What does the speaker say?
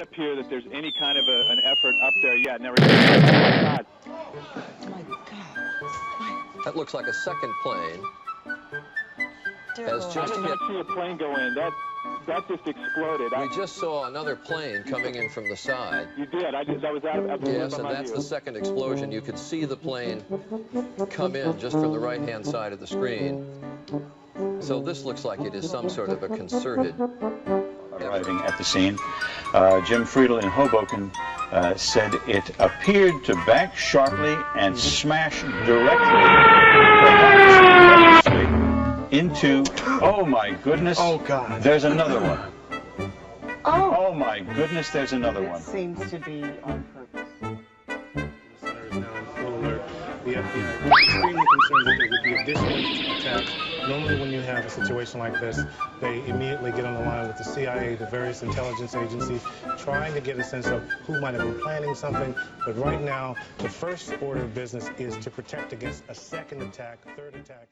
not appear that there's any kind of an effort up there yet. Never. Oh my God. Oh my God. That looks like a second plane. As I just did hit. not see a plane go in. That just exploded. We just saw another plane coming in from the side. You did. That was out. Yes, and that's the second explosion. You could see the plane come in just from the right-hand side of the screen. So this looks like it is some sort of a concerted arriving at the scene. Jim Friedel in Hoboken said it appeared to back sharply and smash directly, perhaps into, oh my goodness, oh God, there's another one. Oh my goodness, there's another one. It seems to be on purpose. The center is now in full alert. The FBI was extremely concerned that there would be additional attacks. Normally when you have a situation like this, they immediately get on the line with the CIA, the various intelligence agencies, trying to get a sense of who might have been planning something. But right now, the first order of business is to protect against a second attack, third attack.